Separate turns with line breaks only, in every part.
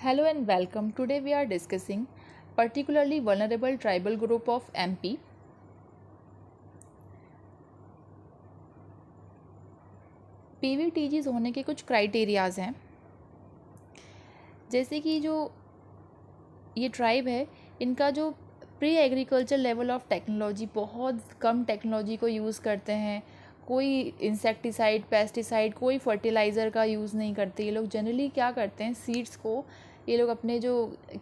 Hello and welcome. Today we are discussing particularly vulnerable tribal group of MP. PVTGs होने के कुछ criterias हैं, जैसे कि जो ये ट्राइब है इनका जो pre agriculture level of technology, बहुत कम टेक्नोलॉजी को यूज़ करते हैं। कोई इंसेक्टिसाइड, पेस्टिसाइड, कोई फर्टिलाइज़र का यूज़ नहीं करते। ये लोग जनरली क्या करते हैं, सीड्स को ये लोग अपने जो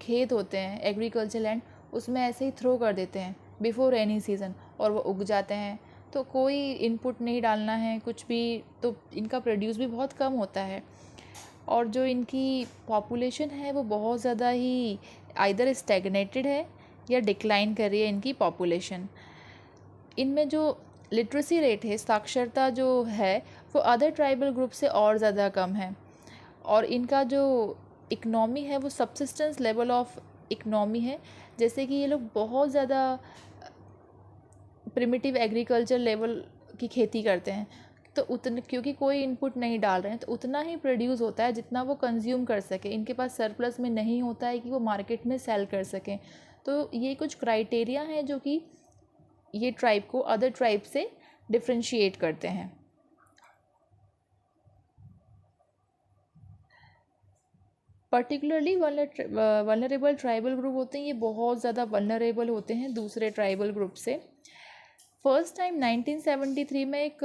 खेत होते हैं, एग्रीकल्चर लैंड, उसमें ऐसे ही थ्रो कर देते हैं बिफोर रेनी सीज़न और वो उग जाते हैं। तो कोई इनपुट नहीं डालना है कुछ भी, तो इनका प्रोड्यूस भी बहुत कम होता है। और जो इनकी पॉपुलेशन है वो बहुत ज़्यादा ही आइदर स्टैग्नेटेड है या डिक्लाइन कर रही है इनकी पॉपुलेशन। इनमें जो लिटरेसी रेट है, साक्षरता जो है, वो अदर ट्राइबल ग्रुप से और ज़्यादा कम है। और इनका जो इकनॉमी है वो सबसिस्टेंस लेवल ऑफ इकनॉमी है, जैसे कि ये लोग बहुत ज़्यादा प्रिमिटिव एग्रीकल्चर लेवल की खेती करते हैं। तो उतने, क्योंकि कोई इनपुट नहीं डाल रहे हैं, तो उतना ही प्रोड्यूस होता है जितना वो कंज्यूम कर सके। इनके पास सरप्लस में नहीं होता है कि वो मार्केट में सेल कर सकें। तो ये कुछ क्राइटेरिया हैं जो कि ये ट्राइब को अदर ट्राइब से डिफ्रेंशिएट करते हैं। पर्टिकुलरली वल्नरेबल ट्राइबल ग्रुप होते हैं, ये बहुत ज़्यादा वल्नरेबल होते हैं दूसरे ट्राइबल ग्रुप से। फर्स्ट टाइम 1973 में एक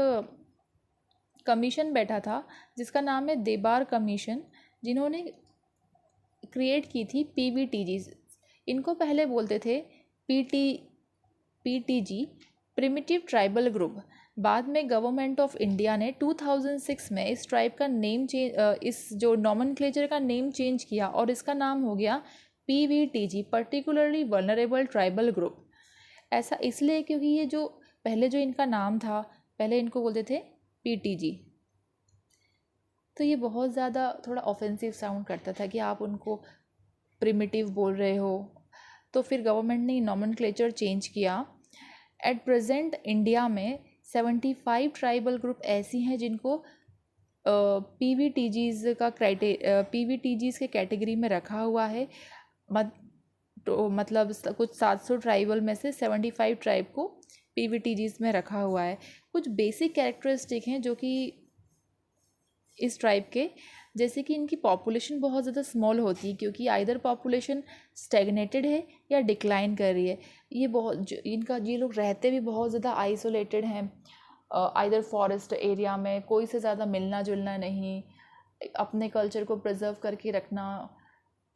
कमीशन बैठा था जिसका नाम है देबार कमीशन, जिन्होंने क्रिएट की थी PVTG। इनको पहले बोलते थे PTG, प्रिमिटिव ट्राइबल ग्रुप। बाद में गवर्नमेंट ऑफ इंडिया ने 2006 में इस ट्राइब का नेम इस जो नॉमेनक्लेचर का नेम चेंज किया और इसका नाम हो गया PVTG, particularly vulnerable tribal group. ऐसा इसलिए क्योंकि ये जो पहले जो इनका नाम था, पहले इनको बोलते थे PTG। तो ये बहुत ज़्यादा थोड़ा ऑफेंसिव साउंड करता था कि आप उनको प्रिमिटिव बोल रहे हो। तो फिर गवर्नमेंट ने नॉमेनक्लेचर चेंज किया। एट प्रेजेंट इंडिया में 75 ट्राइबल ग्रुप ऐसी हैं जिनको PVTGs के कैटेगरी में रखा हुआ है। तो मतलब कुछ 700 ट्राइबल में से 75 ट्राइब को PVTGs में रखा हुआ है। कुछ बेसिक कैरेक्टरिस्टिक हैं जो कि इस ट्राइब के, जैसे कि इनकी पॉपुलेशन बहुत ज़्यादा स्मॉल होती है, क्योंकि आइदर पॉपुलेशन स्टैग्नेटेड है या डिक्लाइन कर रही है। ये लोग रहते भी बहुत ज़्यादा आइसोलेटेड हैं, आइदर फॉरेस्ट एरिया में, कोई से ज़्यादा मिलना जुलना नहीं, अपने कल्चर को प्रिजर्व करके रखना।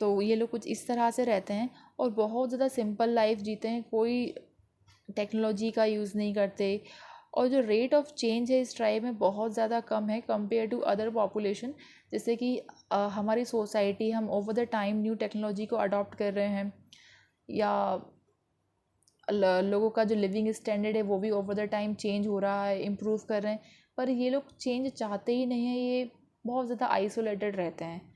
तो ये लोग कुछ इस तरह से रहते हैं और बहुत ज़्यादा सिंपल लाइफ जीते हैं, कोई टेक्नोलॉजी का यूज़ नहीं करते। और जो रेट ऑफ चेंज है इस ट्राइब में बहुत ज़्यादा कम है कंपेयर टू अदर पॉपुलेशन। जैसे कि हमारी सोसाइटी, हम over the time new technology को अडॉप्ट कर रहे हैं, या लोगों का जो लिविंग स्टैंडर्ड है वो भी ओवर द टाइम चेंज हो रहा है, इम्प्रूव कर रहे हैं। पर ये लोग चेंज चाहते ही नहीं हैं, ये बहुत ज़्यादा आइसोलेटेड रहते हैं।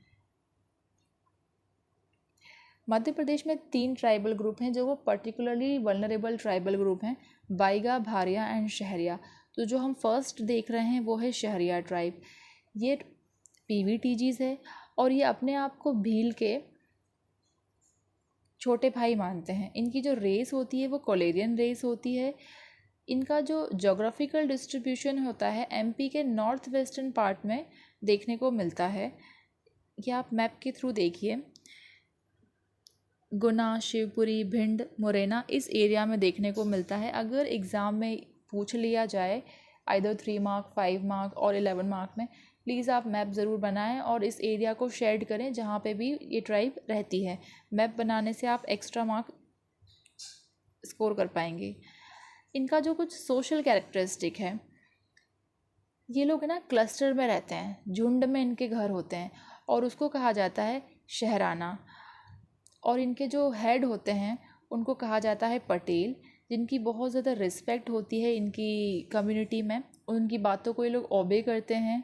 मध्य प्रदेश में 3 ट्राइबल ग्रुप हैं जो वो पर्टिकुलरली वल्नरेबल ट्राइबल ग्रुप हैं, बाइगा, भारिया एंड शहरिया। तो जो हम फर्स्ट देख रहे हैं वो है शहरिया ट्राइब। ये PVTGs है और ये अपने आप को भील के छोटे भाई मानते हैं। इनकी जो रेस होती है वो कोलेरियन रेस होती है। इनका जो जोग्राफिकल डिस्ट्रीब्यूशन होता है MP के नॉर्थ वेस्टर्न पार्ट में देखने को मिलता है। ये आप मैप के थ्रू देखिए, गुना, शिवपुरी, भिंड, मुरैना इस एरिया में देखने को मिलता है। अगर एग्ज़ाम में पूछ लिया जाए आइदर 3 मार्क, 5 मार्क और 11 मार्क में, प्लीज़ आप मैप ज़रूर बनाएं और इस एरिया को शेड करें जहाँ पे भी ये ट्राइब रहती है। मैप बनाने से आप एक्स्ट्रा मार्क स्कोर कर पाएंगे। इनका जो कुछ सोशल कैरेक्टरिस्टिक है, ये लोग ना क्लस्टर में रहते हैं, झुंड में इनके घर होते हैं और उसको कहा जाता है शहराना। और इनके जो हेड होते हैं उनको कहा जाता है पटेल, जिनकी बहुत ज़्यादा रिस्पेक्ट होती है इनकी कम्युनिटी में। उनकी बातों को ये लोग ओबे करते हैं।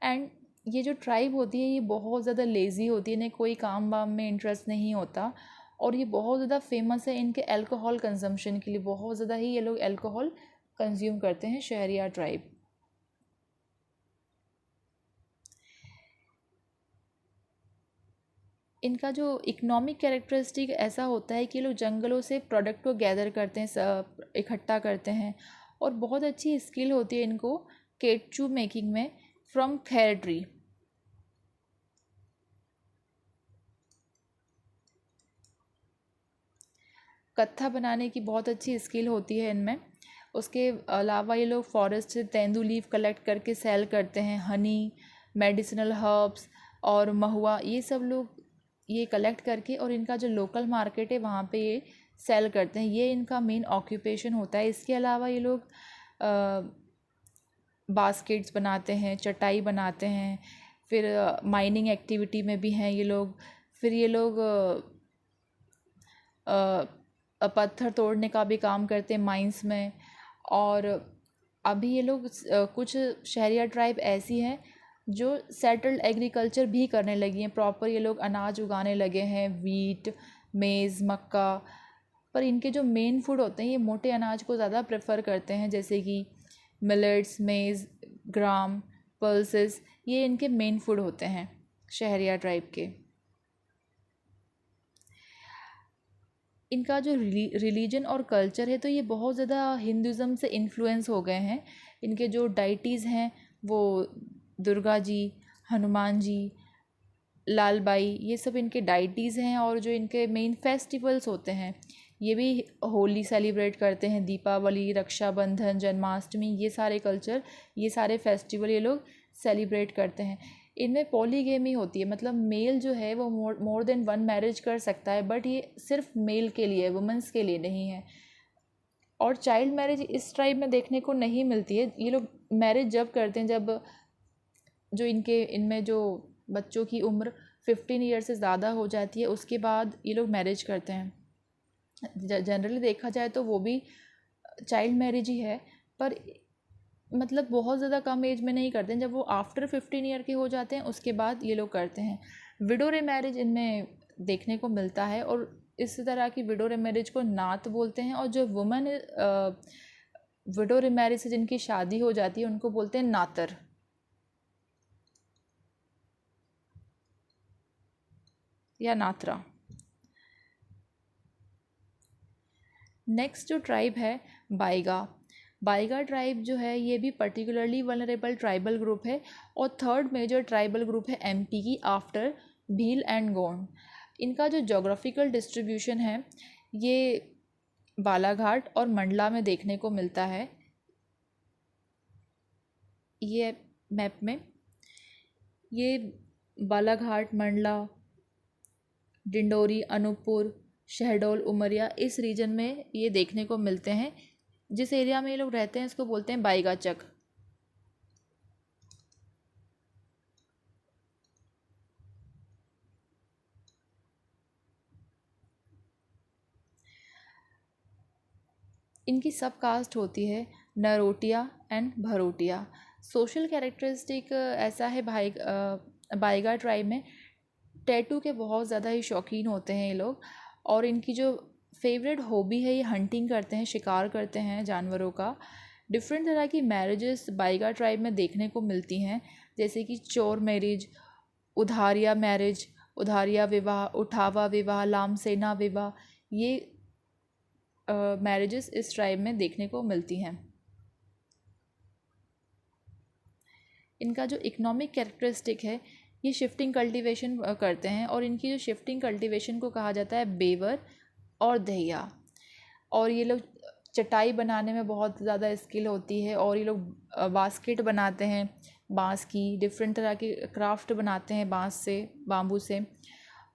एंड ये जो ट्राइब होती है ये बहुत ज़्यादा लेज़ी होती है, इन्हें कोई काम वाम में इंटरेस्ट नहीं होता। और ये बहुत ज़्यादा फेमस है इनके अल्कोहल कंजम्पशन के लिए, बहुत ज़्यादा ही ये लोग अल्कोहल कंज्यूम करते हैं, शहरिया ट्राइब। इनका जो इकोनॉमिक कैरेक्टरिस्टिक ऐसा होता है कि ये लोग जंगलों से प्रोडक्ट को गैदर करते हैं, इकट्ठा करते हैं, और बहुत अच्छी स्किल होती है इनको केटचू मेकिंग में फ्रॉम खैर ट्री। कत्था बनाने की बहुत अच्छी स्किल होती है इनमें। उसके अलावा ये लोग फॉरेस्ट से तेंदू लीफ कलेक्ट करके सेल करते हैं, हनी, मेडिसिनल हर्ब्स और महुआ, ये सब लोग ये कलेक्ट करके और इनका जो लोकल मार्केट है वहाँ पे ये सेल करते हैं। ये इनका मेन ऑक्यूपेशन होता है। इसके अलावा ये लोग बास्केट्स बनाते हैं, चटाई बनाते हैं, फिर माइनिंग एक्टिविटी में भी हैं ये लोग। फिर ये लोग पत्थर तोड़ने का भी काम करते हैं माइंस में। और अभी ये लोग कुछ शहरिया ट्राइब ऐसी हैं जो सेटल्ड एग्रीकल्चर भी करने लगी हैं, प्रॉपर ये लोग अनाज उगाने लगे हैं, वीट, मेज़, मक्का। पर इनके जो मेन फूड होते हैं ये मोटे अनाज को ज़्यादा प्रेफर करते हैं, जैसे कि मिलेट्स, मेज़, ग्राम, पल्सेस, ये इनके मेन फूड होते हैं शहरिया ट्राइब के। इनका जो रिलीजन और कल्चर है तो ये बहुत ज़्यादा हिंदुज़म से इन्फ्लुएंस हो गए हैं। इनके जो डाइटीज़ हैं वो दुर्गा जी, हनुमान जी, लाल बाई, ये सब इनके डाइटीज़ हैं। और जो इनके मेन फेस्टिवल्स होते हैं ये भी होली सेलिब्रेट करते हैं, दीपावली, रक्षाबंधन, जन्माष्टमी, ये सारे कल्चर, ये सारे फेस्टिवल ये लोग सेलिब्रेट करते हैं। इनमें पॉलीगेमी होती है, मतलब मेल जो है वो मोर देन वन मैरिज कर सकता है, बट ये सिर्फ मेल के लिए, वुमेंस के लिए नहीं है। और चाइल्ड मैरिज इस ट्राइब में देखने को नहीं मिलती है। ये लोग मैरिज जब करते हैं जब जो इनमें जो बच्चों की उम्र 15 ईयर से ज़्यादा हो जाती है, उसके बाद ये लोग मैरिज करते हैं। जनरली देखा जाए तो वो भी चाइल्ड मैरिज ही है, पर मतलब बहुत ज़्यादा कम एज में नहीं करते हैं। जब वो आफ्टर 15 ईयर के हो जाते हैं उसके बाद ये लोग करते हैं। विडो रे मैरिज इनमें देखने को मिलता है, और इस तरह की विडो रे मैरिज को नात बोलते हैं। और जो वुमन विडो रे मैरिज से जिनकी शादी हो जाती है उनको बोलते हैं नातर या नात्रा। नेक्स्ट जो ट्राइब है बाइगा। बाइगा ट्राइब जो है ये भी पर्टिकुलरली वनरेबल ट्राइबल ग्रुप है, और थर्ड मेजर ट्राइबल ग्रुप है एमपी की आफ्टर भील एंड गोंड। इनका जो जोग्राफिकल डिस्ट्रीब्यूशन है ये बालाघाट और मंडला में देखने को मिलता है। ये मैप में ये बालाघाट, मंडला, डिंडोरी, अनूपपुर, शहडोल, उमरिया, इस रीजन में ये देखने को मिलते हैं। जिस एरिया में ये लोग रहते हैं इसको बोलते हैं बाइगाचक। इनकी सब कास्ट होती है नरोटिया एंड भरोटिया। सोशल कैरेक्टरिस्टिक ऐसा है बाइगा ट्राइब में टैटू के बहुत ज़्यादा ही शौकीन होते हैं ये लोग। और इनकी जो फेवरेट हॉबी है ये हंटिंग करते हैं, शिकार करते हैं जानवरों का। डिफरेंट तरह की मैरिजेस बाइगा ट्राइब में देखने को मिलती हैं, जैसे कि चोर मैरिज, उधारिया मैरिज, उधारिया विवाह, उठावा विवाह, लामसेना विवाह, ये मैरिजेस इस ट्राइब में देखने को मिलती हैं। इनका जो इकोनॉमिक कैरेक्टरिस्टिक है ये शिफ्टिंग कल्टीवेशन करते हैं, और इनकी जो शिफ्टिंग कल्टीवेशन को कहा जाता है बेवर और दहिया। और ये लोग चटाई बनाने में बहुत ज़्यादा स्किल होती है, और ये लोग बास्केट बनाते हैं बांस की, डिफरेंट तरह के क्राफ्ट बनाते हैं बांस से, बाम्बू से।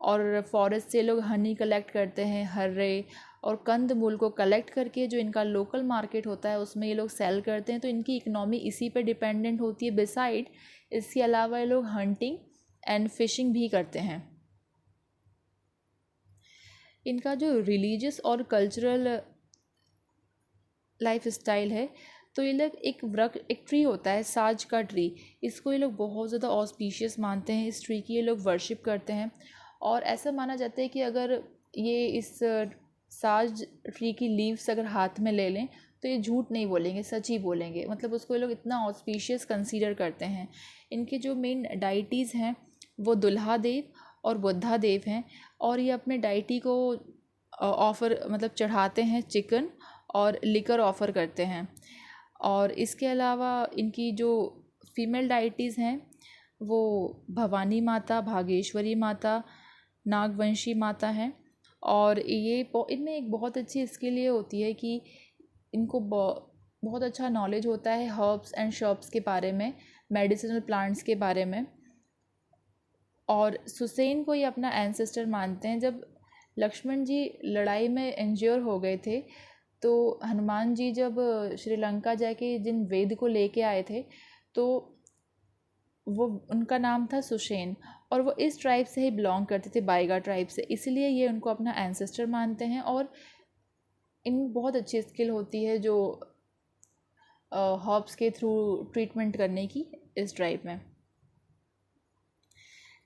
और फॉरेस्ट से लोग हनी कलेक्ट करते हैं, हर्रे और कंद मूल को कलेक्ट करके जो इनका लोकल मार्केट होता है उसमें ये लोग सेल करते हैं। तो इनकी इकनॉमी इसी पे डिपेंडेंट होती है। बिसाइड इसके अलावा ये लोग हंटिंग एंड फिशिंग भी करते हैं। इनका जो रिलीजियस और कल्चरल लाइफ स्टाइल है तो ये लोग एक ट्री होता है साज का ट्री, इसको ये लोग बहुत ज़्यादा ऑस्पिशियस मानते हैं। इस ट्री की ये लोग वर्शिप करते हैं, और ऐसा माना जाता है कि अगर ये इस साज ट्री की लीव्स अगर हाथ में ले लें तो ये झूठ नहीं बोलेंगे, सच ही बोलेंगे। मतलब उसको ये लोग इतना ऑस्पिशियस कंसीडर करते हैं। इनके जो मेन डाइटीज़ हैं वो दुल्हा देव और बुद्धा देव हैं। और ये अपने डाइटी को ऑफ़र मतलब चढ़ाते हैं चिकन और लिकर ऑफ़र करते हैं। और इसके अलावा इनकी जो फीमेल डाइटीज़ हैं वो भवानी माता, भागेश्वरी माता, नागवंशी माता हैं। और ये इनमें एक बहुत अच्छी स्किल ये होती है कि इनको बहुत अच्छा नॉलेज होता है हर्ब्स एंड शर्ब्स के बारे में, मेडिसिनल प्लांट्स के बारे में। और सुसैन को ये अपना एंसेस्टर मानते हैं। जब लक्ष्मण जी लड़ाई में इंज्योर हो गए थे तो हनुमान जी जब श्रीलंका जाके जिन वेद को लेके आए थे तो वो उनका नाम था सुषेण, और वो इस ट्राइब से ही बिलोंग करते थे, बाइगा ट्राइब से, इसलिए ये उनको अपना एंसेस्टर मानते हैं। और इनमें बहुत अच्छी स्किल होती है जो हर्ब्स के थ्रू ट्रीटमेंट करने की इस ट्राइब में।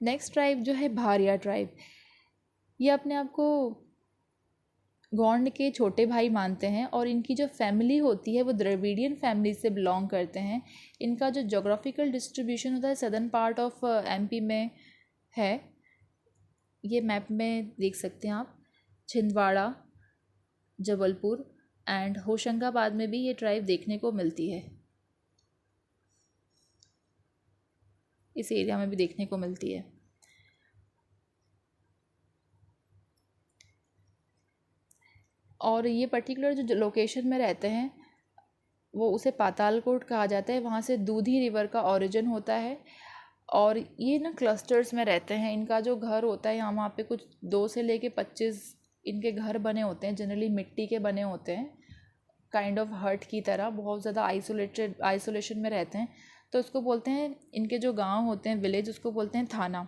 नेक्स्ट ट्राइब जो है भारिया ट्राइब, ये अपने आप को गौंड के छोटे भाई मानते हैं और इनकी जो फैमिली होती है वो द्रविडियन फैमिली से बिलोंग करते हैं। इनका जो जोग्राफिकल डिस्ट्रीब्यूशन होता है सदर्न पार्ट ऑफ एमपी में है, ये मैप में देख सकते हैं आप। छिंदवाड़ा, जबलपुर एंड होशंगाबाद में भी ये ट्राइब देखने को मिलती है, इस एरिया में भी देखने को मिलती है। और ये पर्टिकुलर जो लोकेशन में रहते हैं वो उसे पातालकोट कहा जाता है, वहाँ से दूधी रिवर का ओरिजिन होता है। और ये ना क्लस्टर्स में रहते हैं। इनका जो घर होता है यहाँ वहाँ पे कुछ 2 से लेके 25 इनके घर बने होते हैं, जनरली मिट्टी के बने होते हैं, काइंड ऑफ हट की तरह, बहुत ज़्यादा आइसोलेशन में रहते हैं। तो उसको बोलते हैं, इनके जो गांव होते हैं विलेज, उसको बोलते हैं थाना।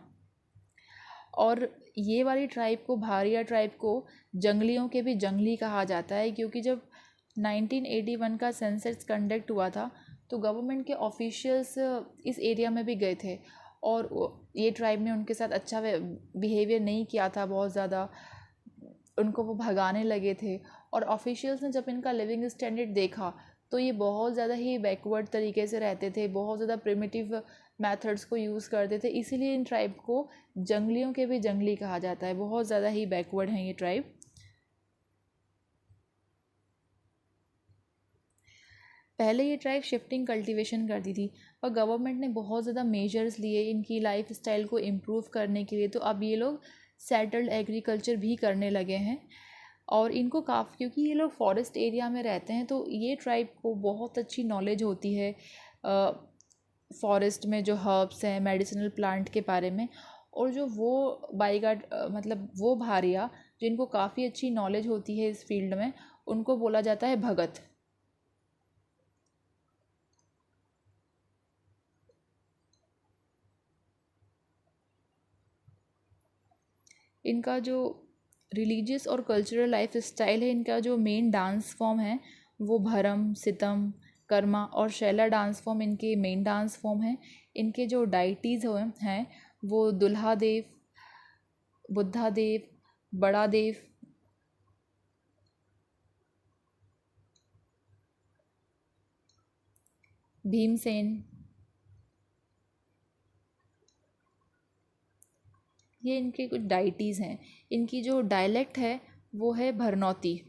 और ये वाली ट्राइब को, भारिया ट्राइब को, जंगलियों के भी जंगली कहा जाता है, क्योंकि जब 1981 का सेंसस कंडक्ट हुआ था तो गवर्नमेंट के ऑफिशियल्स इस एरिया में भी गए थे और ये ट्राइब ने उनके साथ अच्छा बिहेवियर नहीं किया था, बहुत ज़्यादा उनको वो भगाने लगे थे। और ऑफिशियल्स ने जब इनका लिविंग स्टैंडर्ड देखा तो ये बहुत ज़्यादा ही बैकवर्ड तरीके से रहते थे, बहुत ज़्यादा प्रिमिटिव मेथड्स को यूज़ करते थे, इसीलिए इन ट्राइब को जंगलियों के भी जंगली कहा जाता है। बहुत ज़्यादा ही बैकवर्ड हैं ये ट्राइब। पहले ये ट्राइब शिफ्टिंग कल्टीवेशन करती थी, पर गवर्नमेंट ने बहुत ज़्यादा मेजर्स लिए इनकी लाइफ स्टाइल को इम्प्रूव करने के लिए, तो अब ये लोग सेटल्ड एग्रीकल्चर भी करने लगे हैं। और इनको काफ़ी, क्योंकि ये लोग फॉरेस्ट एरिया में रहते हैं तो ये ट्राइब को बहुत अच्छी नॉलेज होती है फॉरेस्ट में जो हर्ब्स हैं, मेडिसिनल प्लांट के बारे में। और जो वो बाईगाट मतलब वो भारिया जिनको काफ़ी अच्छी नॉलेज होती है इस फील्ड में, उनको बोला जाता है भगत। इनका जो रिलीजियस और कल्चरल लाइफ स्टाइल है, इनका जो मेन डांस फॉर्म है वो भरम, सितम, कर्मा और शैला डांस फॉर्म इनके मेन डांस फॉर्म हैं। इनके जो डाइटीज़ हैं वो दुल्हा देव, बुद्धा देव, बड़ा देव, भीमसेन, ये इनके कुछ डाइटीज़ हैं। इनकी जो डायलेक्ट है वो है भरनौती।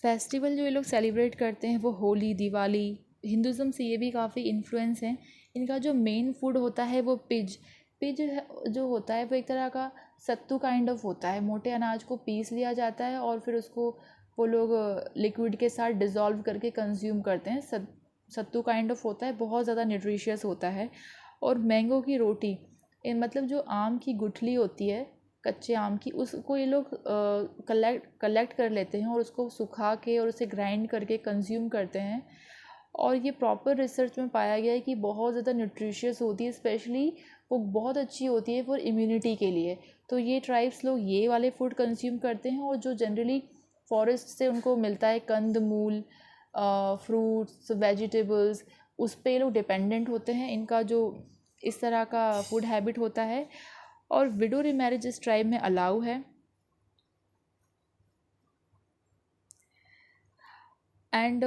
फेस्टिवल जो ये लोग सेलिब्रेट करते हैं वो होली, दिवाली, हिंदुज़म से ये भी काफ़ी इन्फ्लुएंस हैं। इनका जो मेन फूड होता है वो पिज पिज जो होता है वो एक तरह का सत्तू काइंड ऑफ होता है। मोटे अनाज को पीस लिया जाता है और फिर उसको वो लोग लिक्विड के साथ डिज़ोल्व करके कंज्यूम करते हैं। सत्तू काइंड ऑफ होता है, बहुत ज़्यादा न्यूट्रिशियस होता है। और मैंगो की रोटी, मतलब जो आम की गुठली होती है कच्चे आम की, उसको ये लोग कलेक्ट कर लेते हैं और उसको सुखा के और उसे ग्राइंड करके कंज्यूम करते हैं। और ये प्रॉपर रिसर्च में पाया गया है कि बहुत ज़्यादा न्यूट्रिशियस होती है, स्पेशली वो बहुत अच्छी होती है फॉर इम्यूनिटी के लिए। तो ये ट्राइब्स लोग ये वाले फूड कंज्यूम करते हैं। और जो जनरली फॉरेस्ट से उनको मिलता है कंद मूल, फ्रूट्स, वेजिटेबल्स, उस पर ये लोग डिपेंडेंट होते हैं। इनका जो इस तरह का फूड हैबिट होता है। और विडो रीमैरिज इस ट्राइब में अलाउ है। एंड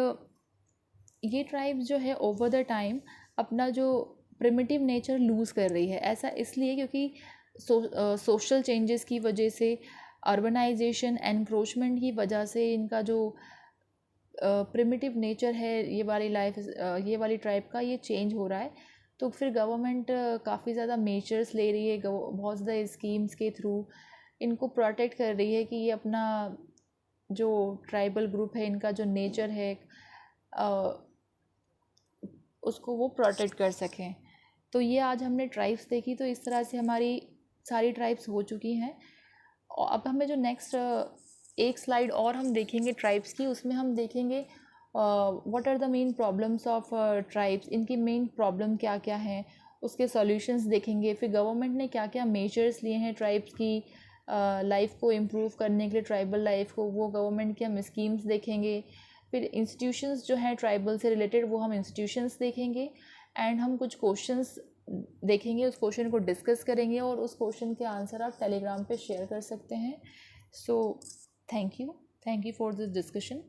ये ट्राइब्स जो है ओवर द टाइम अपना जो प्रिमिटिव नेचर लूज़ कर रही है। ऐसा इसलिए क्योंकि सोशल चेंजेस की वजह से, अर्बनाइजेशन, एनक्रोचमेंट की वजह से इनका जो प्रिमिटिव नेचर है ये वाली ट्राइब का, ये चेंज हो रहा है। तो फिर गवर्नमेंट काफ़ी ज़्यादा मेजर्स ले रही है, बहुत ज़्यादा स्कीम्स के थ्रू इनको प्रोटेक्ट कर रही है कि ये अपना जो ट्राइबल ग्रुप है, इनका जो नेचर है उसको वो प्रोटेक्ट कर सकें। तो ये आज हमने ट्राइब्स देखी, तो इस तरह से हमारी सारी ट्राइब्स हो चुकी हैं। और अब हमें जो नेक्स्ट एक स्लाइड और हम देखेंगे ट्राइब्स की, उसमें हम देखेंगे what are the main problems of tribes, इनकी मेन प्रॉब्लम क्या क्या हैं, उसके सॉल्यूशंस देखेंगे। फिर गवर्नमेंट ने क्या क्या मेजर्स लिए हैं ट्राइब्स की लाइफ को इम्प्रूव करने के लिए, ट्राइबल लाइफ को, वो गवर्नमेंट की हम स्कीम्स देखेंगे। फिर इंस्टीट्यूशंस जो हैं ट्राइबल से रिलेटेड, वो हम इंस्टीट्यूशंस देखेंगे। एंड हम कुछ क्वेश्चंस देखेंगे, उस क्वेश्चन को डिस्कस करेंगे और उस क्वेश्चन के आंसर आप टेलीग्राम पे शेयर कर सकते हैं। So thank you for this discussion.